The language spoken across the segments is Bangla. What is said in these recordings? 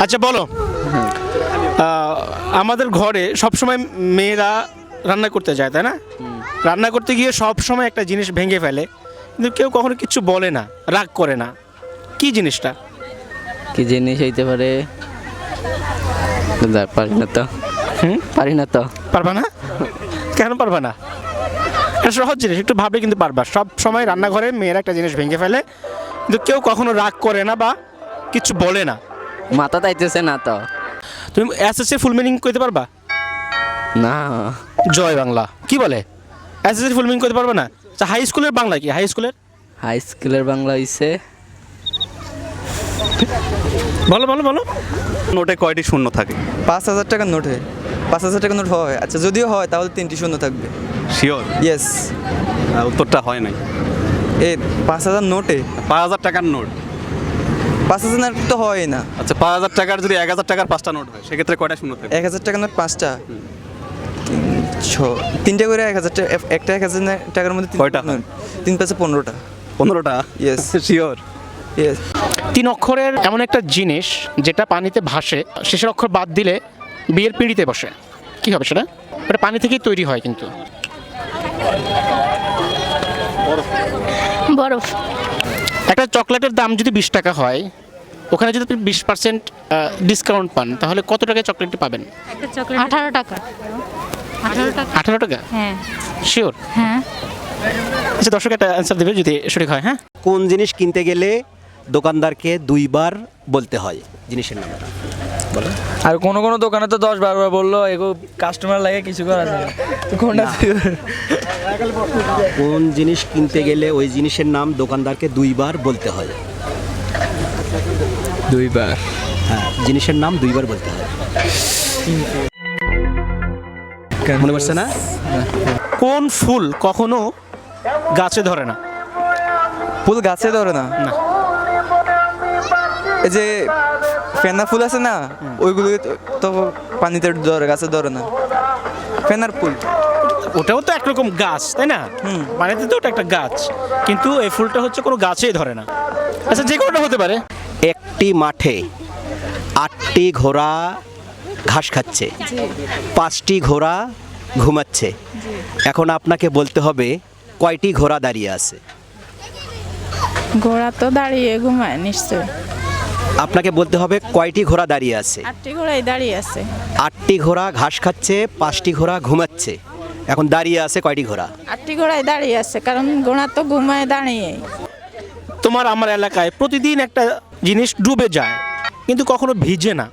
আচ্ছা বলো, আমাদের ঘরে সবসময় মেয়েরা রান্না করতে যায়, তাই না? রান্না করতে গিয়ে সব সময় একটা জিনিস ভেঙে ফেলে, কিন্তু কেউ কখনো কিছু বলে না, রাগ করে না। কি জিনিসটা? কি জিনিস হইতে পারে? পারি না তো। পারি না তো। পারবা না? কেন পারবা না? এটা সহজ জিনিস, একটু ভাবলে কিন্তু পারবা। সব সময় রান্নাঘরে মেয়েরা একটা জিনিস ভেঙে ফেলে, কিন্তু কেউ কখনো রাগ করে না বা কিছু বলে না। মাথা তাইতেছে না তো। তুমি এসএসসি ফুল মিনিং করতে পারবা? না। জয় বাংলা কি বলে? এসএসসি ফুল মিনিং করতে পারবা না? আচ্ছা, হাই স্কুলের বাংলা কি? হাই স্কুলের হাই স্কুলের বাংলা হইছে বলো বলো বলো। নোটে কয়টি শূন্য থাকে? 5,000 টাকার নোটে 5,000 টাকার নোট হয়। আচ্ছা, যদিও হয় তাহলে 3টি শূন্য থাকবে। শিওর? ইয়েস। উত্তরটা হয় নাই। এই 5,000 নোটে 5,000 টাকার নোট। 5,000 নোট তো হয় না। আচ্ছা, 5,000 টাকার যদি 1,000 টাকার 5টা নোট হয়, সেক্ষেত্রে কয়টা শূন্য থাকে? 1,000 টাকার নোট 5টা, 3টে করে 1,000 টাকা। একটা 1,000 টাকার মধ্যে কয়টা? 3 পাঁচে 15টা। 15টা? ইয়েস। শিওর? ইয়েস। 3 অক্ষরের এমন একটা জিনিস যেটা পানিতে ভাসে, শেষের অক্ষর বাদ দিলে বিয়ের পিঁড়িতে বসে। কি হবে সেটা? ওটা পানি থেকেই তৈরি হয় কিন্তু। বরফ। একটা চকলেটের দাম যদি 20 টাকা হয়, ওখানে যদি আপনি 20% ডিসকাউন্ট পান, তাহলে কত টাকায় চকলেটটি পাবেন? একটা চকলেট 18 টাকা। 18 টাকা। 18 টাকা? হ্যাঁ শিওর? হ্যাঁ। আচ্ছা, দর্শক একটা অ্যান্সার দেবে যদি সঠিক হয়। হ্যাঁ, কোন জিনিস কিনতে গেলে দোকানদারকে 2বার বলতে হয়? জিনিসের নামটা বলো। আর কোনো কোনো দোকানে তো 10-12 বললো, এগো কাস্টমার লাগে কিছু করা যায় না। তো কোনটা? কোন জিনিস কিনতে গেলে ওই জিনিসের নাম দোকানদারকে 2বার বলতে হয়? 2বার? হ্যাঁ, জিনিসের নাম 2বার বলতে হয়। মনে পড়ছে না? কোন ফুল কখনো গাছে ধরে না? ফুল গাছে ধরে না? না। এই যে ফেনা ফুল আছে না, ওইগুলো তো পানিতে ধরে, গাছে ধরে না। ফেনার ফুল। ওটাও তো একরকম গাছ, তাই না? পানিতে তো ওটা একটা গাছ, কিন্তু এই ফুলটা হচ্ছে কোনো গাছেই ধরে না। আচ্ছা, যে কোনোটা হতে পারে। একটি মাঠে 8টি ঘোড়া ঘাস খাচ্ছে, 5টি ঘোড়া ঘুমাচ্ছে। এখন আপনাকে বলতে হবে কয়টি ঘোড়া দাঁড়িয়ে আছে? ঘোড়া তো দাঁড়িয়ে ঘুমায় নিশ্চয়। আপনাকে বলতে হবে কয়টি ঘোড়া দাঁড়িয়ে আছে। 8টি ঘোড়াই দাঁড়িয়ে আছে। 8টি ঘোড়া ঘাস খাচ্ছে, 5টি ঘোড়া ঘুমাচ্ছে। এখন দাঁড়িয়ে আছে কয়টি ঘোড়া? 8টি ঘোড়াই দাঁড়িয়ে আছে, কারণ ঘোড়া তো ঘুমায় দাঁড়িয়ে। তোমার আমার এলাকায় প্রতিদিন একটা জিনিস ডুবে যায়, কিন্তু কখনো ভিজে না।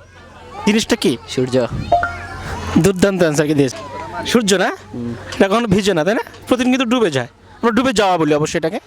জিনিসটা কি? সূর্য। দুর্দান্ত অ্যান্সার কি দিয়েছে। সূর্য না? এটা কখনো ভিজে না, তাই না? প্রতিদিন কিন্তু ডুবে যায়। আমরা ডুবে যাওয়া বলি অবশ্যই এটাকে।